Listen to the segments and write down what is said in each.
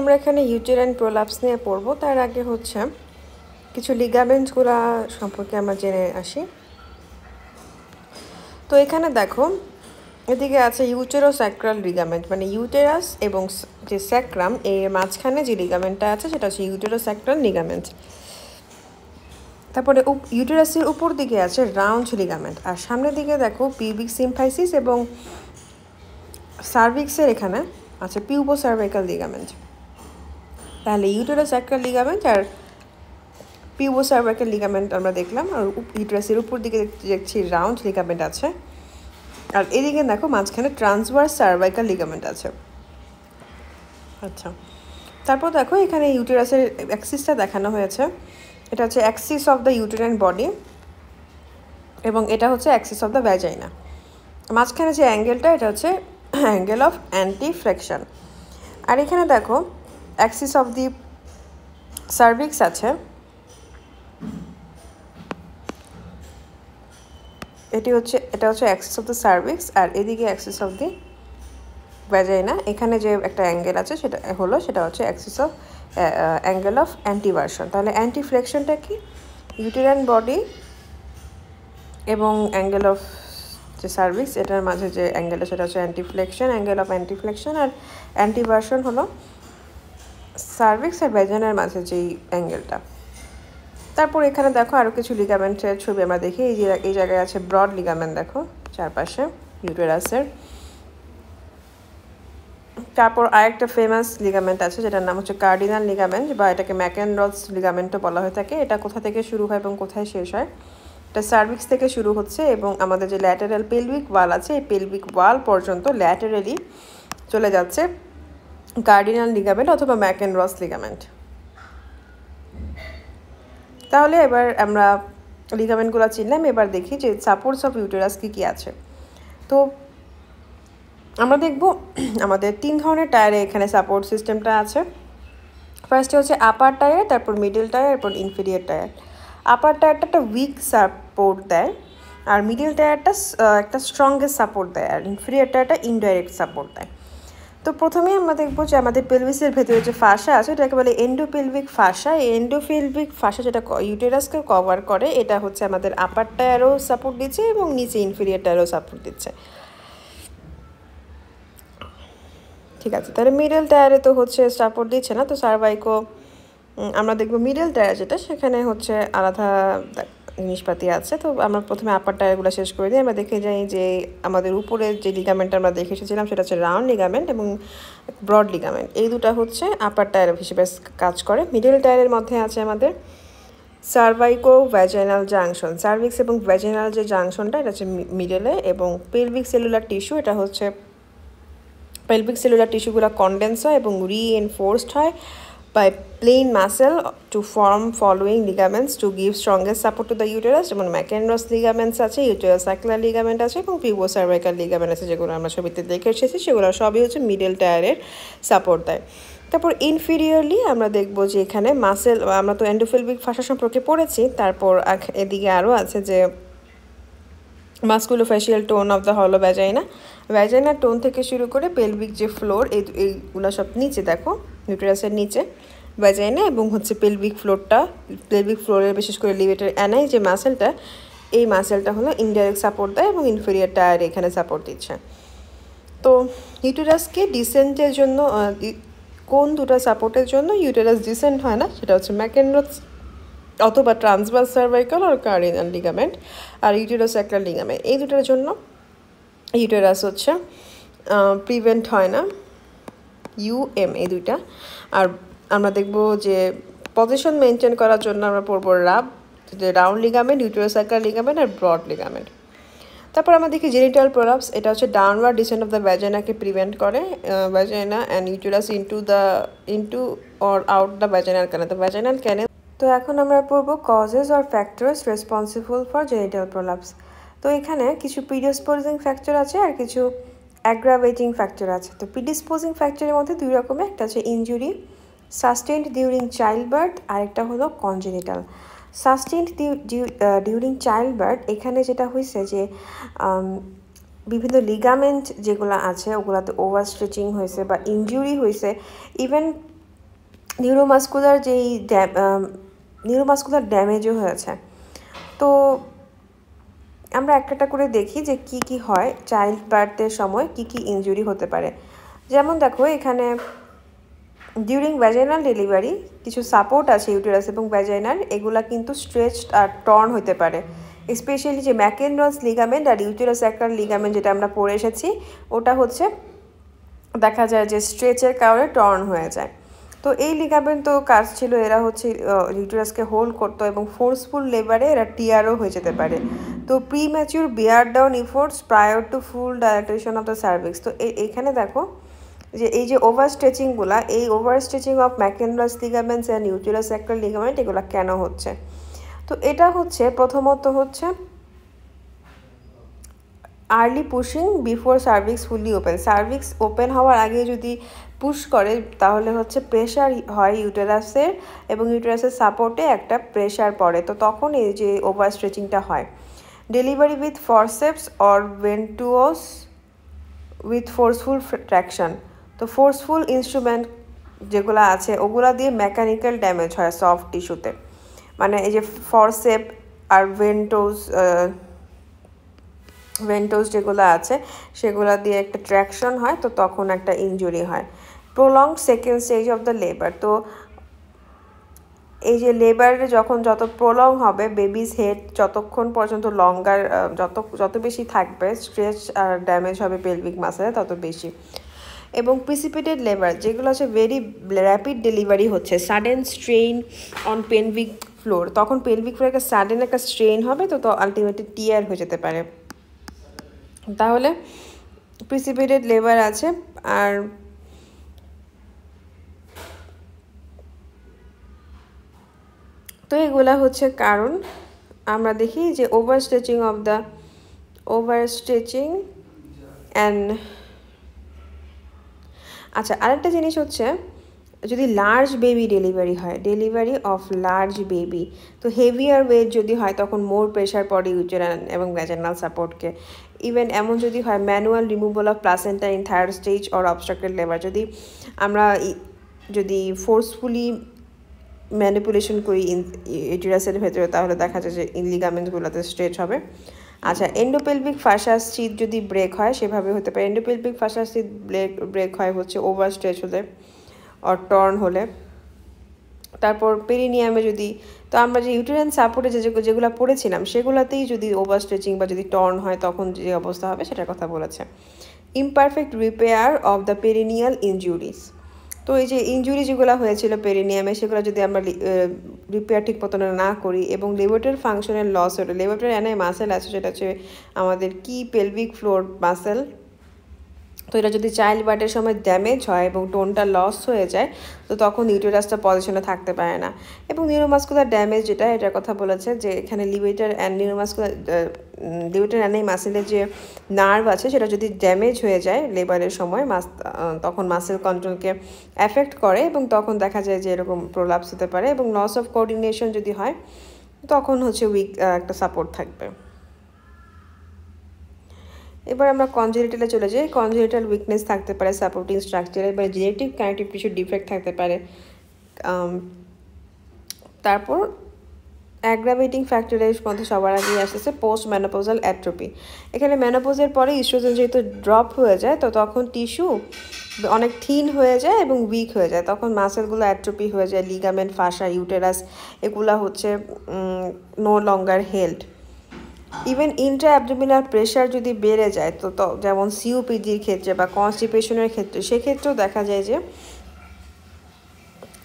আমরা এখানে uterine prolapse নিয়ে পড়ব। তার আগে হচ্ছে কিছু লিগামেন্টসগুলো সম্পর্কে আমরা জেনে আসি। তো এখানে দেখো, এদিকে আছে ইউটেরোস্যাক্রাল লিগামেন্ট, মানে ইউটেরাস এবং যে স্যাক্রাম এর মাঝখানে যে লিগামেন্টটা আছে সেটা হচ্ছে ইউটেরোস্যাক্রাল লিগামেন্ট। তারপরে ইউটেরাসের উপর দিকে আছে রাউন্ড লিগামেন্ট, আর সামনের দিকে দেখো পিউবিক সিম্ফাইসিস এবং সার্ভিক্সের এখানে আছে পিউবোসার্ভাইকাল লিগামেন্ট। তাহলে ইউটেরোস্যাক্রাল লিগামেন্ট আর পিউবোসার্ভাইকাল লিগামেন্ট আমরা দেখলাম, আর ইউটেরাসের উপর দিকে দেখছি রাউন্ড লিগামেন্ট আছে, আর এদিকে দেখো মাঝখানে ট্রান্সভার্স সার্ভাইকাল লিগামেন্ট আছে। আচ্ছা, তারপর দেখো এখানে ইউটেরাসের অ্যাক্সিসটা দেখানো হয়েছে। এটা হচ্ছে Axis of the uterine body এবং এটা হচ্ছে অ্যাক্সিস অফ দ্য ভ্যাজাইনা। মাঝখানে যে অ্যাঙ্গেলটা এটা হচ্ছে অ্যাঙ্গেল অফ অ্যান্টিফ্লেকশন। আর এখানে দেখো অ্যাক্সিস অফ দি সার্ভিক্স আছে, এটা হচ্ছে অ্যাক্সিস অফ দ্য সার্ভিক্স, আর এদিকে অ্যাক্সিস অফ দি ভ্যাজাইনা। এখানে যে একটা অ্যাঙ্গেল আছে সেটা হচ্ছে অ্যাক্সিস অফ অ্যাঙ্গেল অফ অ্যান্টিভার্সন। তাহলে অ্যান্টিফ্লেকশনটা কি? ইউটেরাইন বডি এবং অ্যাঙ্গেল অফ যে সার্ভিক্স এটার মাঝে যে অ্যাঙ্গেলটা সেটা হচ্ছে অ্যান্টিফ্লেকশন, অ্যাঙ্গেল অফ অ্যান্টিফ্লেকশন। আর অ্যান্টিভার্সন হলো সার্ভিক্স আর ভ্যাজাইনার মাঝে যেই অ্যাঙ্গেলটা। তারপর এখানে দেখো আরও কিছু লিগামেন্টের ছবি আমরা দেখি। এই জায়গায় আছে ব্রড লিগামেন্ট, দেখো চারপাশে ইউটেরাসের। তারপর আরেকটা ফেমাস লিগামেন্ট আছে যেটার নাম হচ্ছে কার্ডিনাল লিগামেন্ট, বা এটাকে ম্যাকেনরথস লিগামেন্টও বলা হয়ে থাকে। এটা কোথা থেকে শুরু হয় এবং কোথায় শেষ হয়? এটা সার্ভিক্স থেকে শুরু হচ্ছে এবং আমাদের যে ল্যাটারাল পেলভিক ওয়াল আছে এই পেলভিক ওয়াল পর্যন্ত ল্যাটারালি চলে যাচ্ছে কার্ডিনাল লিগামেন্ট অথবা ম্যাকেনরথস লিগামেন্ট। তাহলে এবার আমরা লিগামেন্টগুলো চিনলাম, এবার দেখি যে সাপোর্টস অফ ইউটেরাস কী কী আছে। তো আমরা দেখব আমাদের 3 ধরনের টায়ারে এখানে সাপোর্ট সিস্টেমটা আছে। ফার্স্টে হচ্ছে আপার টায়ার, তারপর মিডল টায়ার, এরপর ইনফিরিয়ার টায়ার। আপার টায়ারটা একটা উইক সাপোর্ট দেয়, আর মিডল টায়ারটা একটা স্ট্রংগেস্ট সাপোর্ট দেয়, আর ইনফিরিয়ার টায়ারটা ইনডাইরেক্ট সাপোর্ট দেয়। তো প্রথমেই আমরা দেখবো যে আমাদের পেলভিসের ভেতরে যে ফাসা আছে এটাকে বলে এন্ডোপেলভিক ফাসা। এই এন্ডোপেলভিক ফাসা যেটা ইউটেরাসকে কভার করে, এটা হচ্ছে আমাদের আপার টায়ারও সাপোর্ট দিচ্ছে এবং নিচে ইনফিরিয়ার টায়ারও সাপোর্ট দিচ্ছে। ঠিক আছে, তাহলে মিডল টায়ারে তো হচ্ছে সাপোর্ট দিচ্ছে না, তো সার্ভাইকো আমরা দেখবো মিডল টায়ার যেটা সেখানে হচ্ছে আলাদা জিনিসপাতি আছে। তো আমরা প্রথমে আপার টায়ারগুলো শেষ করে দিই। আমরা দেখে যাই যে আমাদের উপরে যে লিগামেন্ট আমরা দেখে এসেছিলাম সেটা হচ্ছে রাউন্ড লিগামেন্ট এবং ব্রড লিগামেন্ট। এই দুটো হচ্ছে আপার টায়ার হিসেবে কাজ করে। মিডল টায়ারের মধ্যে আছে আমাদের সার্ভাইকো ভ্যাজাইনাল জাংশন, সার্ভিক্স এবং ভ্যাজাইনাল যে জাংশনটা এটা হচ্ছে মিডলে, এবং পেলভিক সেলুলার টিস্যু, এটা হচ্ছে পেলভিক সেলুলার টিস্যুগুলো কন্ডেন্স হয় এবং রিএনফোর্সড হয় by plain muscle to form following ligaments to give strongest support to the uterus, যেমন ম্যাকেনরথস লিগামেন্টস আছে, ইউটেরোস্যাক্রাল লিগামেন্ট আছে এবং পিউবোসার্ভাইকাল লিগামেন্ট আছে, যেগুলো আমরা ছবিতে দেখে এসেছি। সেগুলো সবই হচ্ছে মিডল টায়ারের সাপোর্ট দেয়। তারপর ইনফিরিয়রলি আমরা দেখব যে এখানে মাসেল, আমরা তো এন্ডোপেলভিক ফাসা সম্পর্কে পড়েছি। তারপর এদিকে আরও আছে যে মাস্কুলোফেশিয়াল টোন অফ দ্য হলো ভ্যাজাইনা, ভ্যাজাইনার টোন থেকে শুরু করে পেলভিক যে ফ্লোর, এইগুলো সব নিচে দেখো ইউটেরাসের নিচে ভ্যাজাইনা, এবং হচ্ছে পেলভিক ফ্লোরের বিশেষ করে লিভেটার অ্যানাই যে মাসেলটা, এই মাসেলটা হলো ইনডাইরেক্ট সাপোর্ট দেয় এবং ইনফেরিয়ার টায়ার এখানে সাপোর্ট দিচ্ছে। তো ইউটেরাসকে ডিসেন্টের জন্য কোন দুটো সাপোর্টের জন্য ইউটেরাস ডিসেন্ট হয় না সেটা হচ্ছে ম্যাকেনরথস অথবা ট্রান্সভার্স সার্ভাইকাল আর কার্ডিনাল লিগামেন্ট, আর ইউটেরোস্যাক্রাল লিগামেন্ট, এই দুটোর জন্য ইউটেরাস হচ্ছে প্রিভেন্ট হয় না, ইউএম এই দুইটা। আর আমরা দেখব যে পজিশন মেনটেন করার জন্য আমরা পড়বো রাউন্ড লিগামেন্ট, ইউটেরোস্যাক্রাল লিগামেন্ট আর ব্রড লিগামেন্ট। তারপর আমরা দেখি জেনিটাল প্রোলাপস, এটা হচ্ছে ডাউনওয়ার্ড ডিসেন্ট অফ দ্য ভ্যাজাইনাকে প্রিভেন্ট করে, vagina and uterus into or out the vaginal canal, তো ভ্যাজাইনাল ক্যানেল। তো এখন আমরা পড়ব causes or factors responsible for genital prolapse. তো এখানে কিছু প্রিডিসপোজিং ফ্যাক্টর আছে আর কিছু অ্যাগ্রাভেটিং ফ্যাক্টর আছে। তো প্রিডিসপোজিং ফ্যাক্টরের মধ্যে দুই রকমের, একটা হচ্ছে injury sustained during child birth, আরেকটা হলো congenital. Sustained during child birth, এখানে যেটা হয়েছে যে বিভিন্ন লিগামেন্ট যেগুলো আছে ওগুলোতে ওভার স্ট্রেচিং হয়েছে বা ইনজুরি হয়েছে, ইভেন নিউরোমাস্কুলার নিউরোমাস্কুলার ড্যামেজও হয়েছে। তো আমরা একটা করে দেখি যে কি কি হয় চাইল্ড বার্থের সময় কি কি ইনজুরি হতে পারে। যেমন দেখো এখানে ডিউরিং ভ্যাজাইনাল ডেলিভারি কিছু সাপোর্ট আছে ইউটেরাস এবং ভ্যাজাইনার, এগুলা কিন্তু স্ট্রেচড আর টর্ন হতে পারে। স্পেশালি যে ম্যাকেনরস লিগামেন্ট আর ইউটেরাস অ্যাক্রাল লিগামেন্ট যেটা আমরা পড়ে এসেছি, ওটা হচ্ছে দেখা যায় যে স্ট্রেচের কারণে টর্ন হয়ে যায়। তো এই লিগামেন্ট তো কাজ ছিল, এরা হচ্ছে ইউটেরাসকে হোল্ড করতো এবং ফোর্সফুল লেবারে এরা টিয়ারও হয়ে যেতে পারে। তো premature bear down efforts prior to full dilatation of the cervix. তো এইখানে দেখো যে এই যে ওভার স্ট্রেচিংগুলা, এই over stretching of Mackenrodt's ligaments and uterosacral ligament এগুলো কেন হচ্ছে? তো এটা হচ্ছে প্রথমত হচ্ছে early pushing before cervix fully open. Cervix open হওয়ার আগে যদি পুশ করে তাহলে হচ্ছে প্রেশার হয় ইউটেরাসের এবং ইউটেরাসের সাপোর্টে একটা প্রেশার পড়ে, তো তখন এই যে ওভার স্ট্রেচিংটা হয়। Delivery with forceps or ventouse with forceful traction. তো ফোর্সফুল ইনস্ট্রুমেন্ট যেগুলো আছে ওগুলা দিয়ে মেকানিক্যাল ড্যামেজ হয় সফট টিস্যুতে, মানে এই যে ফরসেপ আর ভেন্টোস যেগুলো আছে সেগুলো দিয়ে একটা ট্র্যাকশন হয়, তো তখন একটা ইনজুরি হয়। Prolonged second stage of the labour. তো এই যে লেবারে যত প্রলং হবে বেবিজ হেড যতক্ষণ পর্যন্ত লঙ্গার যত বেশি থাকবে স্ট্রেচ আর ড্যামেজ হবে পেলভিক মাসেলে তত বেশি। এবং প্রিসিপিটেড লেবার যেগুলো হচ্ছে ভেরি র্যাপিড ডেলিভারি হচ্ছে, sudden strain on pelvic floor, তখন পেলভিক ফ্লোরে একটা সাডেন একটা স্ট্রেইন হবে, তো আলটিমেটলি টিয়ার হয়ে যেতে পারে। তাহলে প্রিসিপিটেড লেবার আছে। আর তো এগুলা হচ্ছে কারণ। আমরা দেখি যে ওভার স্ট্রেচিং অ্যান্ড আচ্ছা আরেকটা জিনিস হচ্ছে যদি large baby delivery of large baby, তো হেভিয়ার ওয়েট যদি হয় তখন মোর প্রেশার পড়ে ইউটেরাইন এবং ভ্যাজাইনাল সাপোর্টকে। ইভেন এমন যদি হয় manual removal of placenta in third stage or obstructed labour, যদি ফোর্সফুলি ম্যানিপুলেশন করি ইউটেরাসের ভেতরে তাহলে দেখা যায় যে লিগামেন্টগুলোতে স্ট্রেচ হবে। আচ্ছা এন্ডোপেলভিক ফাসাস শীত যদি ব্রেক হয় সেভাবে হতে পারে। এন্ডোপেলভিক ফাসাস শীত ব্রেক হয় হচ্ছে ওভার স্ট্রেচ হলে অর টর্ন হলে। তারপর পেরিনিয়ামে তো আমরা যে ইউটেরাইন সাপোর্টে যেগুলো পড়েছিলাম সেগুলোতেই যদি ওভার স্ট্রেচিং বা যদি টর্ন হয় তখন যে অবস্থা হবে সেটার কথা বলেছে। Imperfect repair of the perineal injuries. তো এই যে ইনজুরি যেগুলো হয়েছিল পেরিনিয়ামে সেগুলো যদি আমরা রিপেয়ার ঠিক মতন না করি এবং লেভেটর ফাংশনের লস হলো, লেভেটর এনআই মাসেল আছে সেটা হচ্ছে আমাদের কি পেলভিক ফ্লোর মাসেল, তো এটা যদি চাইল্ড বার্থের সময় ড্যামেজ হয় এবং টোনটা লস হয়ে যায় তো তখন ইউটেরাসটা পজিশনে থাকতে পারে না। এবং নিউরোমাস্কুলার ড্যামেজ যেটা এটার কথা বলেছে যে এখানে লিভেটার অ্যান্ড মাসেলের যে নার্ভ আছে সেটা যদি ড্যামেজ হয়ে যায় লেবারের সময় তখন মাসেল কন্ট্রোলকে অ্যাফেক্ট করে এবং তখন দেখা যায় যে এরকম প্রোলাপস হতে পারে এবং লস অফ কোঅর্ডিনেশন যদি হয় তখন হচ্ছে উইক একটা সাপোর্ট থাকবে। এবার আমরা কনজেনিটালে চলে যাই। কনজেনিটাল উইকনেস থাকতে পারে সাপোর্টিং স্ট্রাকচারে, এবার জেনেটিক কানেক্টিভ টিস্যু ডিফেক্ট থাকতে পারে। তারপর অ্যাগ্রাভেটিং ফ্যাক্টরের মধ্যে সবার আগেই আসতেছে পোস্ট ম্যানোপোজাল অ্যাট্রোপি। এখানে ম্যানোপোজের পরে ইস্ট্রোজেন যেহেতু ড্রপ হয়ে যায় তো তখন টিস্যু অনেক থিন হয়ে যায় এবং উইক হয়ে যায়, তখন মাসেলগুলো অ্যাট্রোপি হয়ে যায়, লিগামেন্ট ফাসা ইউটেরাস এগুলা হচ্ছে no longer held. Even intra abdominal pressure যদি বেড়ে যায় তো যেমন সিওপিডির ক্ষেত্রে বা কনস্টিপেশনের ক্ষেত্রে সেক্ষেত্রেও দেখা যায় যে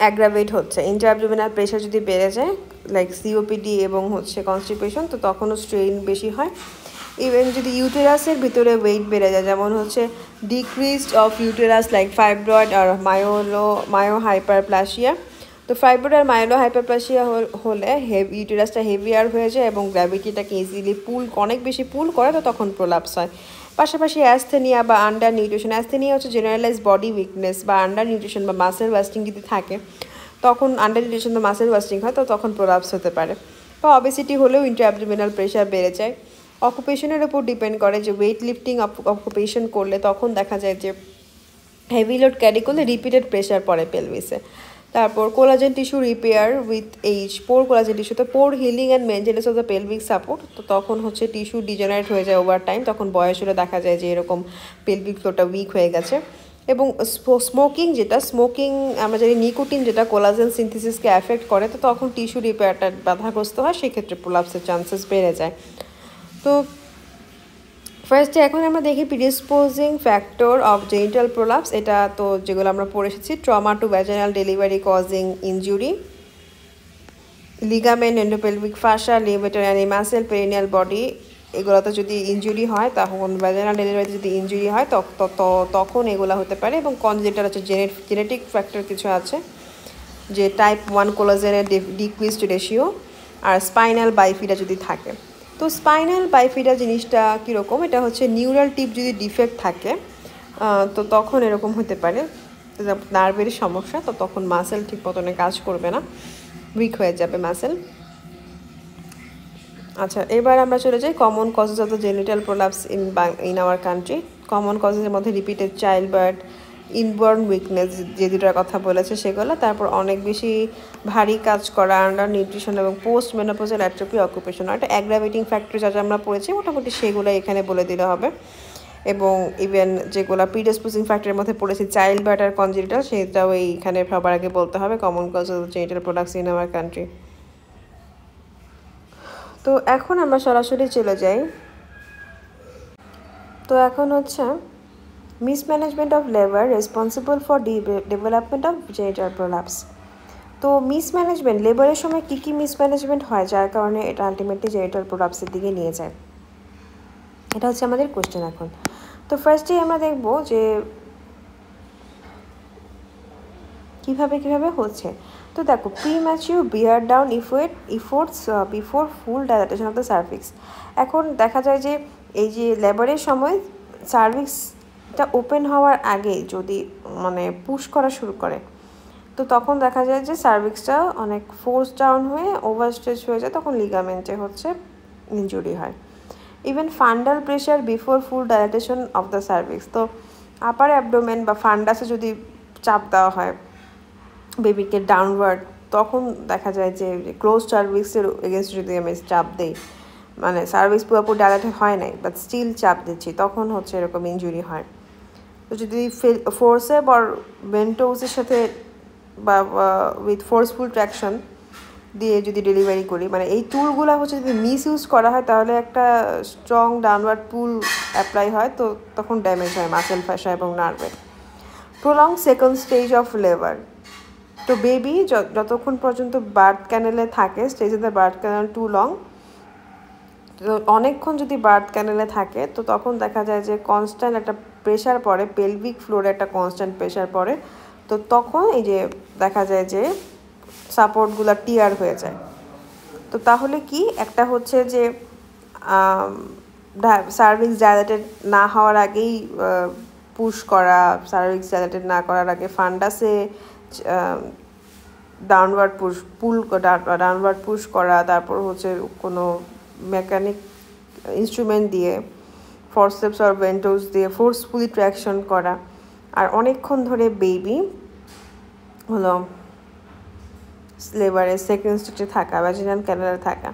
অ্যাগ্রাভেট হচ্ছে। ইন্ট্রা অ্যাবডোমিনাল প্রেশার যদি বেড়ে যায় লাইক সিওপিডি এবং হচ্ছে কনস্টিপেশন তো তখনও স্ট্রেইন বেশি হয়। ইভেন যদি ইউটেরাসের ভিতরে ওয়েট বেড়ে যায় যেমন হচ্ছে decreased of uterus like fibroid আর মায়ো হাইপারপ্লাসিয়া, তো ফাইব্রয়েড আর মাইলো হাইপারপ্লাসিয়া হলে ইউটেরাসটা হেভিয়ার হয়ে যায় এবং গ্র্যাভিটিটাকে ইজিলি অনেক বেশি পুল করে, তো তখন প্রোলাপস হয়। পাশাপাশি অ্যাস্থেনিয়া বা আন্ডার নিউট্রিশন, অ্যাস্থেনিয়া হচ্ছে জেনারেলাইজ বডি উইকনেস বা আন্ডার নিউট্রিশন বা মাসেল ওয়াস্টিং যদি থাকে তখন আন্ডার নিউট্রিশন বা মাসেল ওয়াস্টিং হয় তো তখন প্রোলাপস হতে পারে। বা অবেসিটি হলেও ইন্ট্রাঅ্যাবডোমিনাল প্রেশার বেড়ে যায়। অকুপেশনের উপর ডিপেন্ড করে যে ওয়েট লিফটিং অকুপেশন করলে তখন দেখা যায় যে হেভি লোড ক্যারি করলে রিপিটেড প্রেশার পড়ে পেলভিসে। তারপর collagen tissue repair with age, poor collagen tissue, তো poor healing and maintenance of the pelvic support. তো তখন হচ্ছে টিস্যু ডিজেনারেট হয়ে যায় ওভার টাইম, তখন বয়স হলে দেখা যায় যে এরকম পেলভিক ফ্লোরটা উইক হয়ে গেছে। এবং স্মোকিং, যেটা স্মোকিং আমরা জানি নিকোটিন যেটা কোলাজেন সিনথেসিসকে অ্যাফেক্ট করে, তো তখন টিস্যু রিপেয়ারটা বাধাগ্রস্ত হয়, সেক্ষেত্রে প্রোলাপসের চান্সেস বেড়ে যায়। তো ফার্স্টে এখন আমরা দেখি predisposing factor of genital prolapse. এটা তো যেগুলো আমরা পড়ে এসেছি, trauma to vaginal delivery causing injury, ligament, endopelvic fascia, levator ani muscle, perineal body, এগুলোতে যদি ইনজুরি হয়, তখন ভ্যাজাইনাল ডেলিভারিতে যদি ইনজুরি হয় তখন এগুলো হতে পারে। এবং কনজেনিটাল হচ্ছে জেনেটিক ফ্যাক্টর কিছু আছে, যে টাইপ 1 কোলাজেনের ডিক্রিজড রেশিও, আর স্পাইনাল বাইফিডা যদি থাকে। তো স্পাইনাল বাইফিডা জিনিসটা কীরকম, এটা হচ্ছে নিউরাল টিপ যদি ডিফেক্ট থাকে তো তখন এরকম হতে পারে, নার্ভের সমস্যা, তো তখন মাসেল ঠিক মতনে কাজ করবে না, উইক হয়ে যাবে মাসেল। আচ্ছা, এবার আমরা চলে যাই common causes of the genital prolapse in our country. Common কজেসের মধ্যে repeated childbirth, inborn weakness, যে দুটার কথা বলেছে সেগুলো, তারপর অনেক বেশি ভারী কাজ করা, আন্ডার নিউট্রিশন এবং পোস্ট মেনোপজাল অ্যাট্রোফি অকুপেশন, একটা অ্যাগ্রাভেটিং ফ্যাক্টর যা আমরা পড়েছি মোটামুটি সেগুলো এখানে বলে দিলে হবে। এবং ইভেন যেগুলো প্রিডিসপোজিং ফ্যাক্টরের মধ্যে পড়েছি চাইল্ড বার্থ আর কনজেনিটাল, সেটাও এইখানে সবার আগে বলতে হবে, common cause of genital prolapse in our country. তো এখন আমরা সরাসরি চলে যাই। তো এখন হচ্ছে mismanagement of labour responsible for development of genital prolapse. তো মিসম্যানেজমেন্ট, লেবারের সময় কী কী মিসম্যানেজমেন্ট হয় যার কারণে এটা আলটিমেটলি জেনিটাল প্রোলাপসের দিকে নিয়ে যায়, এটা হচ্ছে আমাদের কোয়েশ্চেন এখন। তো ফার্স্টেই আমরা দেখব যে কিভাবে হচ্ছে। তো দেখো, premature bear down efforts before full dilatation of the cervix. এখন দেখা যায় যে এই যে লেবারের সময় সার্ভিক্সটা ওপেন হওয়ার আগে যদি মানে পুশ করা শুরু করে, তো তখন দেখা যায় যে সার্ভিক্সটা অনেক ফোর্স ডাউন হয়ে ওভারস্ট্রেচ হয়ে যায়, তখন লিগামেন্টে হচ্ছে ইনজুরি হয়। Even fundal pressure before full dilatation of the cervix, তো আপার অ্যাবডোমেন বা ফান্ডাসে যদি চাপ দেওয়া হয় বেবিকে ডাউনওয়ার্ড, তখন দেখা যায় যে ক্লোজ সার্ভিক্সের এগেনস্ট যদি আমি চাপ দিই, মানে সার্ভিক্স পুরোপুরি ডাইলেটেড হয় নাই বাট স্টিল চাপ দিচ্ছি, তখন হচ্ছে এরকম ইনজুরি হয়। তো যদি ফোর্সে বা বেন্টোসের সাথে বা উইথ ফোর্সফুল ট্র্যাকশন দিয়ে যদি ডেলিভারি করি, মানে এই টুলগুলো হচ্ছে যদি মিস ইউজ করা হয় তাহলে একটা স্ট্রং ডাউনওয়ার্ড পুল অ্যাপ্লাই হয়, তো তখন ড্যামেজ হয় মাসেল ফাসা এবং নার্ভে। Prolong second stage of labour, তো বেবি যতক্ষণ পর্যন্ত বার্থ ক্যানেলে থাকে, stage of the birth canal too long, তো অনেকক্ষণ যদি বার্থ ক্যানেলে থাকে, তো তখন দেখা যায় যে কনস্ট্যান্ট একটা প্রেশার পড়ে, পেলভিক ফ্লোরে একটা কনস্ট্যান্ট প্রেশার পড়ে, তো তখন এই যে দেখা যায় যে সাপোর্টগুলো টিয়ার হয়ে যায়। তো তাহলে কি, একটা হচ্ছে যে সার্ভিক্স ডাইলেটেড না হওয়ার আগেই পুশ করা, সার্ভিক্স ডাইলেটেড না করার আগে ফান্ডাসে ডাউনওয়ার্ড পুশ করা, তারপর হচ্ছে কোনো মেকানিক ইনস্ট্রুমেন্ট দিয়ে ফোরসেপস আর বেন্টোস দিয়ে ফোর্সফুলি ট্র্যাকশন করা, আর অনেকক্ষণ ধরে বেবি হলো লেবারের সেকেন্ড স্টেজে থাকা, ভ্যাজিনাল ক্যানালে থাকা।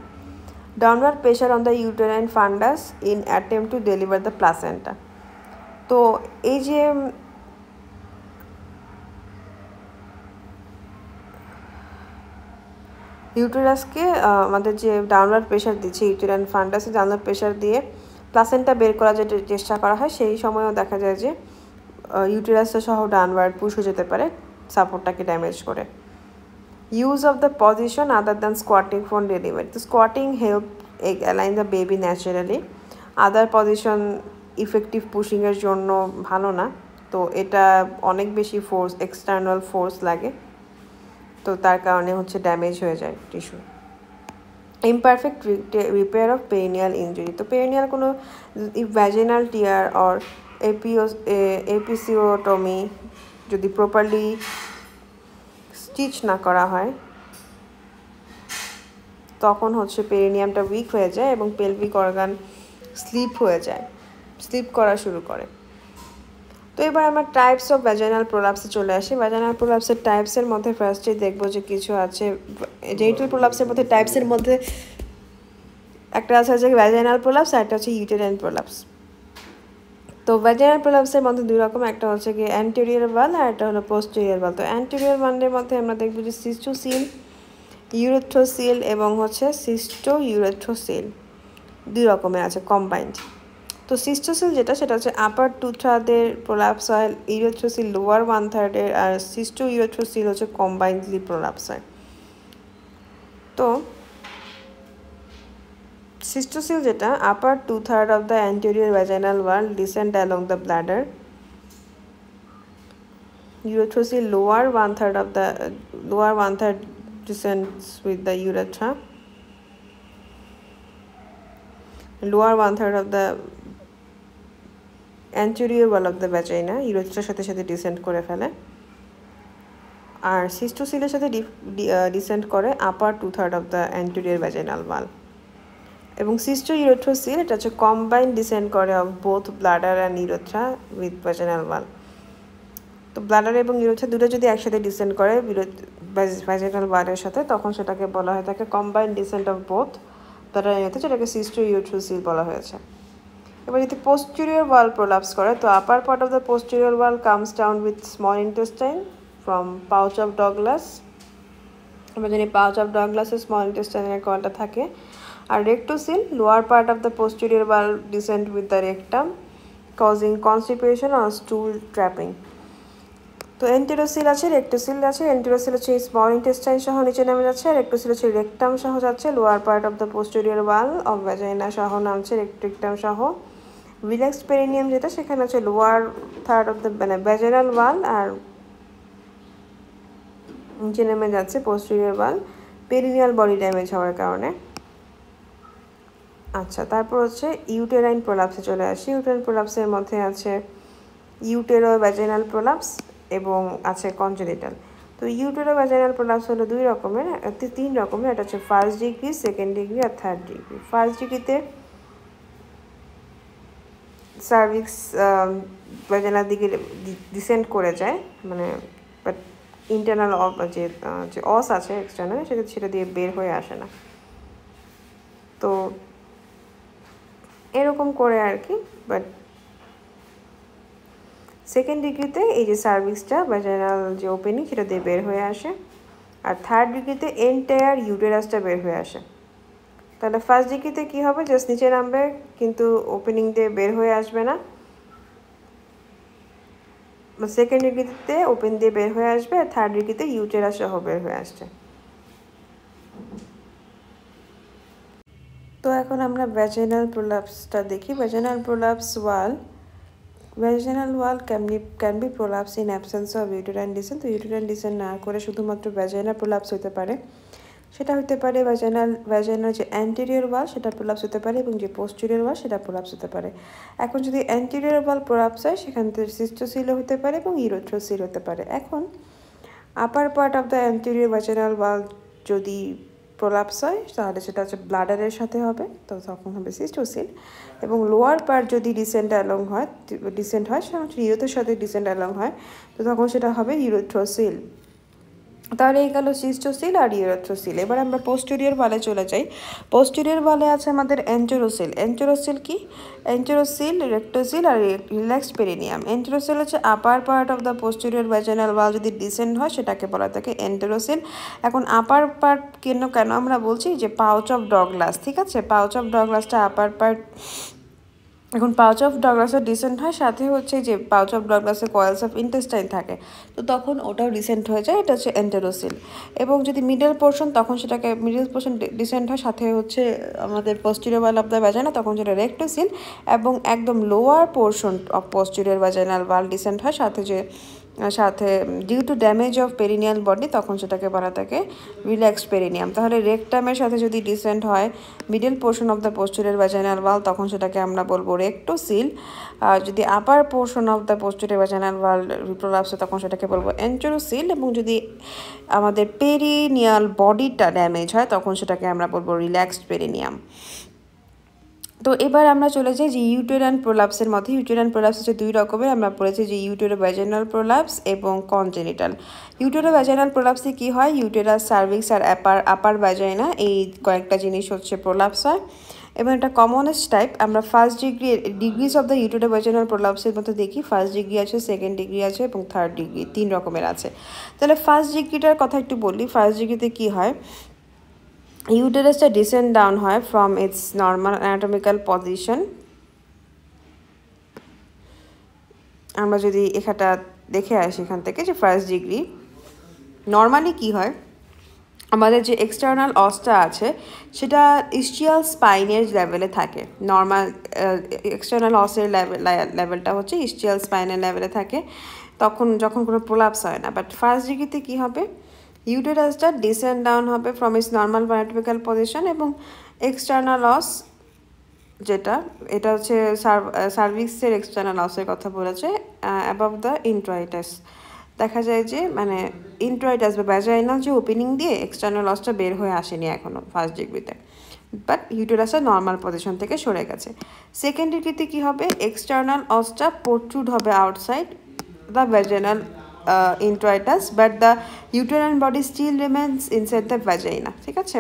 Downward pressure on the uterine ফান্ডাস in attempt to deliver the placenta. তো এই যে ইউটেরাসকে আমাদের যে ডাউনওয়ার্ড প্রেশার দিচ্ছে, ইউটেরাইন ফান্ডাসে ডাউনওয়ার্ড প্রেশার দিয়ে প্লাসেন্টা বের করার যে চেষ্টা করা হয়, সেই সময়ও দেখা যায় যে ইউটেরাসটা সহ ডাউনওয়ার্ড পুশ হয়ে যেতে পারে, সাপোর্টটাকে ড্যামেজ করে। Use of the position other than squatting for delivery, তো squatting help align the baby naturally, other position effective পুশিংয়ের জন্য ভালো না, তো এটা অনেক বেশি ফোর্স, এক্সটার্নাল ফোর্স লাগে, তো তার কারণে হচ্ছে ড্যামেজ হয়ে যায় tissue. Imperfect repair of perineal injury, তো পেরিনিয়াল কোনো ভ্যাজিনাল টিয়ার অর এপিসিওটমি যদি প্রপারলি স্টিচ না করা হয়, তখন হচ্ছে পেরিনিয়ামটা উইক হয়ে যায় এবং পেলভিক অর্গান স্লিপ হয়ে যায়, স্লিপ করা শুরু করে। তো এবার আমরা টাইপস অফ ভ্যাজাইনাল প্রোলাপসে চলে আসি। ভ্যাজাইনাল প্রোলাপসের টাইপসের মধ্যে ফার্স্টে দেখবো যে কিছু আছে জেনিটাল প্রোলাপসের মধ্যে টাইপসের মধ্যে একটা আছে যে ভ্যাজাইনাল প্রোলাপস আর একটা হচ্ছে ইউটেরাইন প্রোলাপস। তো ভ্যাজাইনাল প্রোলাপসের মধ্যে দুই রকম, একটা হচ্ছে কি অ্যান্টেরিয়র ওয়াল আর একটা হলো পোস্টেরিয়র ওয়াল। তো অ্যান্টেরিয়র ওয়ালের মধ্যে আমরা দেখবো যে সিস্টোসিল, ইউরেথ্রোসিল এবং হচ্ছে সিস্টো ইউরেথ্রোসিল দুই রকমের আছে কম্বাইন্ড। তো সিস্টোসিল যেটা সেটা হচ্ছে আপার 2/3 প্রোলাপস হয়, ইউরেথ্রোসিল লোয়ার 1/3, আর সিস্টো ইউরেথ্রোসিল হচ্ছে কম্বাইন্ডলি প্রোলাপস হয়। তো সিস্টোসিল যেটা আপার 2/3 of the anterior vaginal wall descend along the bladder, urethrosil lower 1/3 descends with the urethra, lower 1/3 of the anterior wall of the vagina urethraর সাথে সাথে ডিসেন্ড করে ফেলে, আর সিস্টোসিলের সাথে ডিসেন্ড করে আপার 2/3 of the anterior vaginal wall। এবং সিস্টো ইউরেথ্রোসিল এটা হচ্ছে কম্বাইন্ড ডিসেন্ড করে of both bladder and urethra with vaginal wall. তো ব্লাডার এবং ইউরেথ্রা দুটো যদি একসাথে ডিসেন্ড করে ভ্যাজাইনাল ওয়ালের সাথে, তখন সেটাকে বলা হয় থাকে combined descent of both bladder and urethra, যেটাকে সিস্টো ইউরেথ্রোসিল বলা হয়েছে। এবার যদি পোস্টেরিয়র ওয়াল প্রোলাপস করে, তো upper part of the posterior wall comes down with small intestine from pouch of Douglas. আমরা জানি পাউচ অফ ডগলাসে স্মল ইন্টেস্টাইনের ওয়ালটা থাকে। আর rectocele lower part of the posterior wall descend with the rectum causing constipation or stool trapping। তো এন্টেরোসিল আছে, রেক্টোসিল আছে। এন্টেরোসিল হচ্ছে স্মল ইন্টেস্টাইন সহ নিচে নেমে যাচ্ছে, রেক্টোসিল হচ্ছে রেক্টাম সহ যাচ্ছে, lower part of the posterior wall of vagina সহ নামছে রেক্টাম সহ। ভিলেক্স পেরিনিয়াম যেটা সেখানে হচ্ছে লোয়ার থার্ড অফ দ্য মানে ভ্যাজাইনাল ওয়াল আর নিচে নেমে যাচ্ছে পোস্টেরিয়র ওয়াল পেরিনিয়াল বডি ড্যামেজ হওয়ার কারণে। আচ্ছা, তারপর হচ্ছে ইউটেরাইন প্রোলাপসে চলে আসি। ইউটেরাইন প্রোলাপসের মধ্যে আছে ইউটেরো ভ্যাজাইনাল প্রোলাপস এবং আছে কনজেনিটাল। তো ইউটেরো ভ্যাজাইনাল প্রোলাপস হলো তিন রকমের। এটা হচ্ছে ফার্স্ট ডিগ্রি, সেকেন্ড ডিগ্রি আর থার্ড ডিগ্রি। ফার্স্ট ডিগ্রিতে সার্ভিক্স ভ্যাজাইনার দিকে ডিসেন্ড করে যায়, মানে বাট ইন্টারনাল যে অস আছে এক্সটার্নাল সেটা দিয়ে বের হয়ে আসে না। তো এরকম করে আর কি। বাট সেকেন্ড ডিগ্রিতে এই যে সার্ভিক্সটা ভ্যাজাইনাল যে ওপেনিং সেটা দিয়ে বের হয়ে আসে, আর থার্ড ডিগ্রিতে এন্টায়ার ইউটেরাসটা বের হয়ে আসে। তাহলে ফার্স্ট ডিগ্রিতে কী হবে, জাস্ট নিচে নামবে কিন্তু ওপেনিং দিয়ে বের হয়ে আসবে না। সেকেন্ড ডিগ্রিতে ওপেন দিয়ে বের হয়ে আসবে, আর থার্ড ডিগ্রিতে ইউটেরাস সহ বের হয়ে আসছে। তো এখন আমরা ভ্যাজাইনাল প্রোলাপসটা দেখি। Vaginal wall can be prolapse in absence of uterine descent. তো ইউটেরাইন ডিসেন্ট না করে শুধুমাত্র ভ্যাজাইনাল প্রোলাপস হতে পারে। সেটা হতে পারে ভ্যাজাইনাল যে অ্যান্টেরিয়র ওয়াল সেটা প্রোলাপস হতে পারে, এবং যে পোস্টেরিয়র ওয়াল সেটা প্রোলাপস হতে পারে। এখন যদি অ্যান্টেরিয়র ওয়াল প্রোলাপস হয়, সেখান থেকে সিস্টোসিলও হতে পারে এবং ইউরেথ্রোসিল হতে পারে। এখন upper part of the anterior vaginal wall যদি প্রোলাপস হয়, তাহলে সেটা হচ্ছে ব্লাডারের সাথে হবে, তো তখন হবে সিস্টোসিল। এবং লোয়ার পার্ট যদি ডিসেন্ট হয় সেটা হচ্ছে ইউরেথের সাথে ডিসেন্ট অ্যালং হয়, তো তখন সেটা হবে ইউরেথ্রোসিল। তাহলে এই গেল সিস্টোসিল আর ইউরেথ্রোসিল। এবার আমরা পোস্টেরিয়র ওয়ালে চলে যাই। পোস্টেরিয়র ওয়ালে আছে আমাদের এন্টেরোসিল। এন্টেরোসিল কি? এন্টেরোসিল, রেক্টোসিল আর রিল্যাক্স পেরিনিয়াম। এন্টেরোসিল হচ্ছে upper part of the posterior vaginal wall যদি ডিসেন্ড হয় সেটাকে বলা থাকে এন্টেরোসিল। এখন আপার পার্ট কেন আমরা বলছি যে পাউচ অফ ডগলাস, ঠিক আছে, পাউচ অফ ডগলাসটা আপার পার্ট। এখন পাউচ অফ ডগলাসের ডিসেন্ট হয়, সাথে হচ্ছে যে পাউচ অফ ডগলাসে কয়েলস অফ ইন্টেস্টাইন থাকে, তো তখন ওটাও ডিসেন্ট হয়ে যায়, এটা হচ্ছে এন্টেরোসিল। এবং যদি মিডল পোর্শন, তখন সেটাকে মিডল পোর্শন ডিসেন্ট হয়, সাথে হচ্ছে আমাদের posterior wall of the vagina, তখন সেটা রেক্টোসিল। এবং একদম lower portion of posterior vaginal wall descent হয়, সাথে due to damage of perineal body, তখন সেটাকে বলা থাকে রিল্যাক্স পেরিনিয়াম। তাহলে রেকটামের সাথে যদি ডিসেন্ট হয় middle portion of the posterior vaginal wall, তখন সেটাকে আমরা বলবো রেক্টোসিল। আর যদি upper portion of the posterior vaginal wall prolapse হয়, তখন সেটাকে বলবো এন্টেরোসিল। এবং যদি আমাদের পেরিনিয়াল বডিটা ড্যামেজ হয়, তখন সেটাকে আমরা বলবো রিল্যাক্সড পেরিনিয়াম। তো এবার আমরা চলে যাই যে ইউটেরাইন প্রোলাপসের মধ্যে। ইউটেরাইন প্রোলাপস হচ্ছে দুই রকমের। আমরা পড়েছি যে ইউটেরোভ্যাজাইনাল প্রোলাপস এবং কনজেনিটাল। ইউটেরোভ্যাজাইনাল প্রোলাপসে কি হয়, ইউটেরাস, সার্ভিক্স আর আপার ভ্যাজাইনা এই কয়েকটা জিনিস হচ্ছে প্রোলাপস হয় এবং এটা কমনেস্ট টাইপ। আমরা ফার্স্ট ডিগ্রিজ অফ দ্য ইউটেরোভ্যাজাইনাল প্রোলাপসের মধ্যে দেখি ফার্স্ট ডিগ্রি আছে, সেকেন্ড ডিগ্রি আছে এবং থার্ড ডিগ্রি, 3 রকমের আছে। তাহলে ফার্স্ট ডিগ্রিটার কথা একটু বলি। ফার্স্ট ডিগ্রিতে কি হয়, ইউটেরাসটা ডিসেন্ড ডাউন হয় from its normal anatomical position. আমরা যদি এখানটা দেখে আসি এখান থেকে যে ফার্স্ট ডিগ্রি নর্মালি কি হয়, আমাদের যে এক্সটার্নাল অসটা আছে সেটা ইস্চিয়াল স্পাইনের লেভেলে থাকে। নর্মাল এক্সটার্নাল অসের লেভেলটা হচ্ছে ইস্চিয়াল স্পাইনের লেভেলে থাকে যখন কোনো প্রোলাপস হয় না। বাট ফার্স্ট ডিগ্রিতে কী হবে, ইউটেরাসটা ডিসেন্ড ডাউন হবে from its normal anatomical position এবং এক্সটার্নাল অস যেটা, এটা হচ্ছে সার্ভিক্সের এক্সটার্নাল অসের কথা বলেছে, অ্যাবাভ দ্য ইন্ট্রয়েটাস। দেখা যায় যে মানে ইন্ট্রয়েটাস বা ভ্যাজাইনাল যে ওপেনিং দিয়ে এক্সটার্নাল অসটা বের হয়ে আসেনি এখনও ফার্স্ট ডিগ্রিতে, বাট ইউটেরাসটা নর্মাল পজিশন থেকে সরে গেছে। সেকেন্ড ডিগ্রিতে কী হবে, এক্সটার্নাল অসটা প্রোট্রুড হবে outside the vaginal introitus, but the uterine body still remains inside the vagina. ঠিক আছে।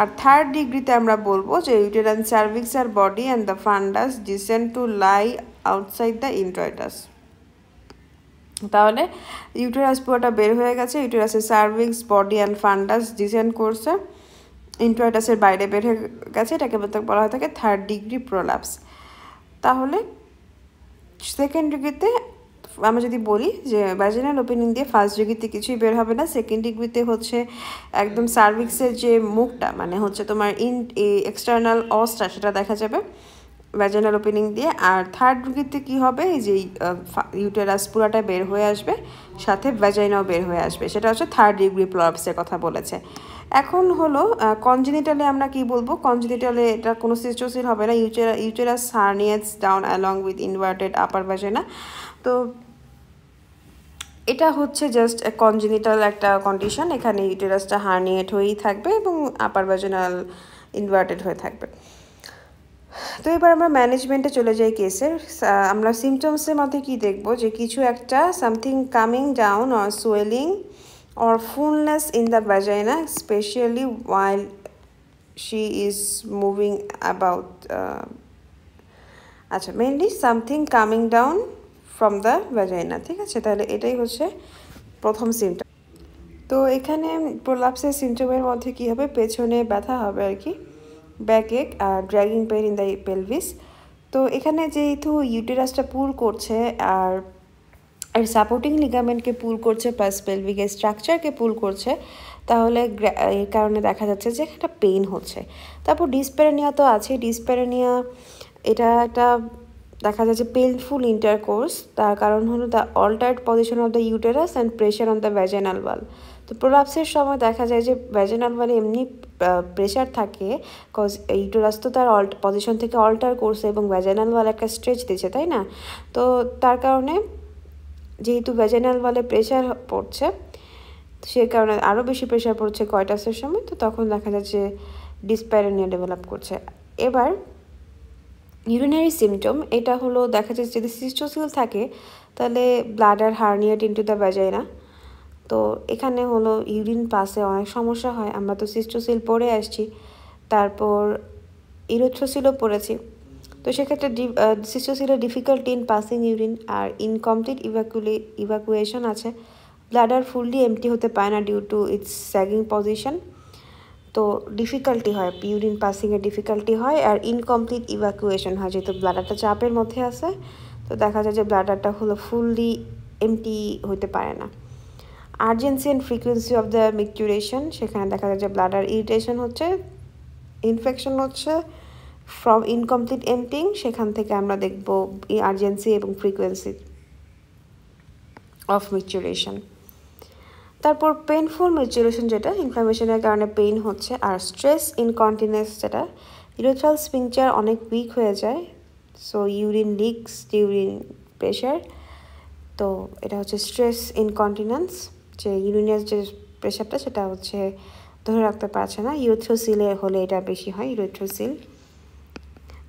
আর থার্ড ডিগ্রিতে আমরা বলবো যে ইউটেরাইন সার্ভিক্স আর body and the fundus descend to lie outside the introitus. তাহলে ইউটেরাস পুরোটা বের হয়ে গেছে, ইউটেরাসের cervix, body and fundus descend করছে, ইন্ট্রয়েটাসের বাইরে বের হয়ে গেছে, এটাকে বলা হয়ে থাকে থার্ড ডিগ্রি প্রোলাপস। তাহলে সেকেন্ড ডিগ্রিতে আমরা যদি বলি যে ভ্যাজিনাল ওপেনিং দিয়ে ফার্স্ট ডিগ্রিতে কিছুই বের হবে না, সেকেন্ড ডিগ্রিতে হচ্ছে একদম সার্ভিক্সের যে মুখটা মানে হচ্ছে তোমার এক্সটার্নাল অসটা সেটা দেখা যাবে ভ্যাজিনাল ওপেনিং দিয়ে। আর থার্ড ডিগ্রিতে কী হবে, যে ইউটেরাস পুরাটা বের হয়ে আসবে, সাথে ভ্যাজাইনাও বের হয়ে আসবে, সেটা হচ্ছে থার্ড ডিগ্রি প্রোলাপসের কথা বলেছে। এখন হলো কনজেনিটালে আমরা কি বলবো, কনজেনিটালে এটা কোনো সিস্টোসিল হবে না, uterus herniates down along with inverted upper vagina. তো এটা হচ্ছে জাস্ট কনজেনিটাল একটা কন্ডিশন, এখানে ইউটেরাসটা হার্নিয়েট হয়েই থাকবে এবং আপার ভ্যাজাইনাল ইনভার্টেড হয়ে থাকবে। তো এবার আমরা ম্যানেজমেন্টে চলে যাই কেসের। আমরা সিমটমসের মধ্যে কি দেখব, যে কিছু একটা something coming down or swelling or fullness in the vagina, especially while she is moving about. আচ্ছা, mainly something coming down from the vagina. ঠিক আছে, তাহলে এটাই হচ্ছে প্রথম সিমটম। তো এখানে প্রোলাপসের সিমটমের মধ্যে কী হবে, পেছনে ব্যথা হবে আর কি, ব্যাক এক আর dragging pain in the pelvis. তো এখানে যেহেতু ইউটেরাসটা পুল করছে আর সাপোর্টিং লিগামেন্টকে পুল করছে প্লাস পেলভিকের স্ট্রাকচারকে পুল করছে, তাহলে এর কারণে দেখা যাচ্ছে যে একটা পেইন হচ্ছে। তারপর ডিসপ্যারেনিয়া তো আছে। ডিসপ্যারেনিয়া এটা একটা দেখা যাচ্ছে পেইনফুল ইন্টারকোর্স, তার কারণ হলো the altered position of the uterus and pressure on the vaginal wall. তো প্রোলাপসের সময় দেখা যায় যে ভ্যাজাইনাল ওয়ালে এমনি প্রেশার থাকে, কজ ইউটেরাস তো তার পজিশন থেকে অল্টার করছে এবং ভ্যাজাইনাল ওয়াল একটা স্ট্রেচ দিচ্ছে, তাই না? তো তার কারণে যেহেতু ভ্যাজাইনাল ওয়ালে প্রেশার পড়ছে, সে কারণে আরও বেশি প্রেশার পড়ছে কয়টাসের সময়, তো তখন দেখা যাচ্ছে ডিসপ্যারেনিয়া ডেভেলপ করছে। এবার ইউরিনারি সিমটম, এটা হলো দেখা যাচ্ছে যদি সিস্টোসিল থাকে তাহলে ব্লাডার হার্নিয়েট ইনটু দ্য ভ্যাজাইনা। তো এখানে হলো ইউরিন পাসে অনেক সমস্যা হয়। আমরা তো সিস্টোসিল পড়ে আসছি, তারপর ইরোথ্রোসিলও পড়েছি। তো সেক্ষেত্রে সিস্টোসিলের ডিফিকাল্টি ইন পাসিং ইউরিন আর ইনকমপ্লিট ইভাকুয়েশন আছে। ব্লাডার ফুললি এমটি হতে পারে না due to its sagging position. তো ডিফিকাল্টি হয়, ইউরিন পাসিংয়ে ডিফিকাল্টি হয় আর ইনকমপ্লিট ইভাকুয়েশন হয়, যেহেতু ব্লাডারটা চাপের মধ্যে আছে। তো দেখা যায় যে ব্লাডারটা হলো ফুললি এমটি হতে পারে না। Urgency and frequency of the micturition, সেখানে দেখা যায় যে ব্লাডার ইরিটেশন হচ্ছে, ইনফেকশন হচ্ছে ফ্রম ইনকমপ্লিট এমটিং, সেখান থেকে আমরা দেখব আর্জেন্সি এবং ফ্রিকোয়েন্সি অফ মিকচুরেশন। তারপর পেইনফুল মিকচুরেশন, যেটা ইনফ্লামেশনের কারণে পেইন হচ্ছে, আর স্ট্রেস ইনকন্টিনেন্স, যেটা ইউরেথ্রাল স্ফিংচার অনেক উইক হয়ে যায়, so urine leaks during pressure. তো এটা হচ্ছে স্ট্রেস ইনকন্টিনেন্স, যে ইউরিনের যে প্রেশারটা সেটা হচ্ছে ধরে রাখতে পারছে না। ইউরেথ্রোসিলে হলে এটা বেশি হয়, ইউরেথ্রোসিল।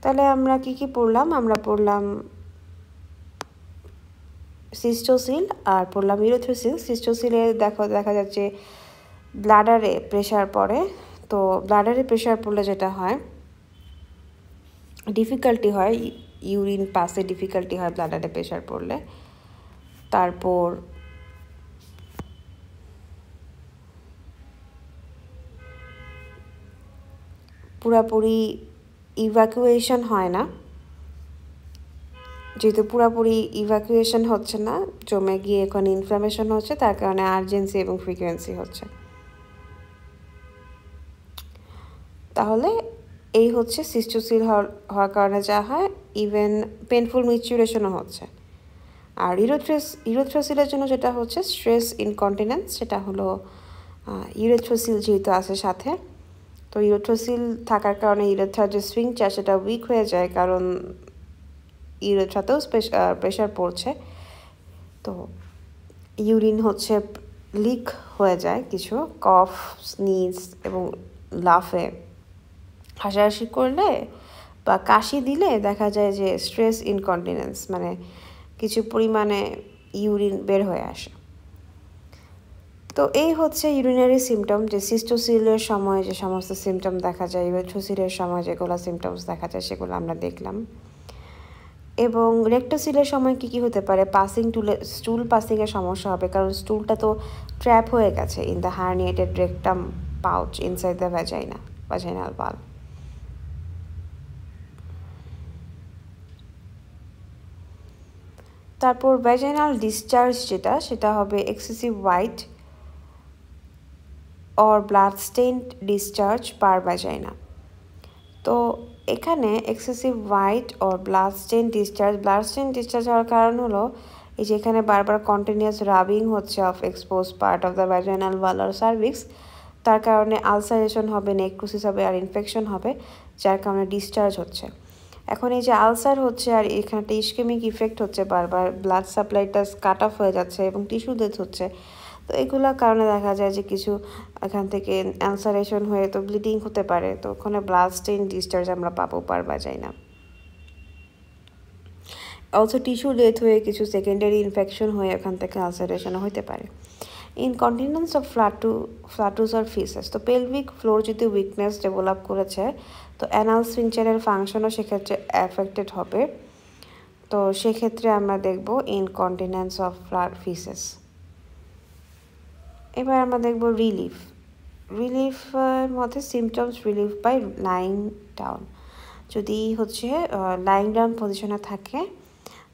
তাহলে আমরা কি পড়লাম? আমরা পড়লাম সিস্টোসিল আর পড়লাম ইউরেথ্রোসিল। সিস্টোসিলে দেখা যাচ্ছে ব্লাডারে প্রেশার পড়ে। তো ব্লাডারে প্রেশার পড়লে যেটা হয়, ডিফিকাল্টি হয়, ইউরিন পাসে ডিফিকাল্টি হয় ব্লাডারে প্রেশার পড়লে। তারপর পুরাপুরি ইভ্যাকুয়েশন হয় না, যেহেতু পুরাপুরি ইভ্যাকুয়েশন হচ্ছে না, জমে গিয়ে এখন ইনফ্লামেশন হচ্ছে, তার কারণে আর্জেন্সি এবং ফ্রিকোয়েন্সি হচ্ছে। তাহলে এই হচ্ছে সিস্টোসিল হওয়ার কারণে যা হয়, ইভেন পেনফুল মিচুরেশনও হচ্ছে। আর ইউরেথ্রোসিলের জন্য যেটা হচ্ছে স্ট্রেস ইনকন্টিনেন্স, সেটা হলো ইউরেথ্রোসিল যেহেতু আছে সাথে, তো ইউরেথ্রোসিল থাকার কারণে ইউরেথ্রার যে স্ফিংচার সেটা উইক হয়ে যায়, কারণ ইউরেথ্রাতেও প্রেশার পড়ছে। তো ইউরিন হচ্ছে লিক হয়ে যায় কিছু, কফ, স্নিজ এবং লাফে, হাসাহাসি করলে বা কাশি দিলে দেখা যায় যে স্ট্রেস ইনকন্টিনেন্স, মানে কিছু পরিমাণে ইউরিন বের হয়ে আসে। তো এই হচ্ছে ইউরিনারি সিমটম, যে সিস্টোসিলের সময় যে সমস্ত সিমটম দেখা যায়, ইউরেথ্রোসিলের সময় যেগুলো সিমটমস দেখা যায় সেগুলো আমরা দেখলাম। এবং রেক্টোসিলের সময় কি হতে পারে? স্টুল পাসিংয়ের সমস্যা হবে, কারণ স্টুলটা তো ট্র্যাপ হয়ে গেছে in the herniated rectum pouch inside the vaginal valve. তারপর ভ্যাজাইনাল ডিসচার্জ সেটা হবে excessive white or blood stained discharge per vagina. তো এখানে excessive white or blood stain discharge হওয়ার কারণ হলো এই যে এখানে বারবার কন্টিনিউয়াস রাবিং হচ্ছে of expose part of the vaginal wall or cervix, তার কারণে আলসারেশন হবে, নেক্রোসিস হবে আর ইনফেকশন হবে, যার কারণে ডিসচার্জ হচ্ছে। এখন এই যে আলসার হচ্ছে আর এখানে একটা ইসকেমিক ইফেক্ট হচ্ছে, বারবার ব্লাড সাপ্লাইটা কাট অফ হয়ে যাচ্ছে এবং টিস্যু ডেথ হচ্ছে। তো এগুলোর কারণে দেখা যায় যে কিছু এখান থেকে আলসারেশন হয়ে তো ব্লিডিং হতে পারে, তো ওখানে ব্লাড স্টেইন ডিসচার্জ আমরা পাবো পার ভ্যাজাইনা। অলসো টিস্যু ডেথ হয়ে কিছু সেকেন্ডারি ইনফেকশন হয়ে এখান থেকে আলসারেশনও হতে পারে। ইনকন্টিনেন্স অফ ফ্লাটুস অর ফিসেস, তো পেলভিক ফ্লোর যদি উইকনেস ডেভেলপ করেছে, তো অ্যানাল স্ফিংচারের ফাংশনও সেক্ষেত্রে অ্যাফেক্টেড হবে। তো সেক্ষেত্রে আমরা দেখব ইনকন্টিনেন্স অফ ফিসেস। এবার আমরা দেখব রিলিফের মধ্যে symptoms relief by lying down. যদি হচ্ছে লাইং ডাউন পজিশনে থাকে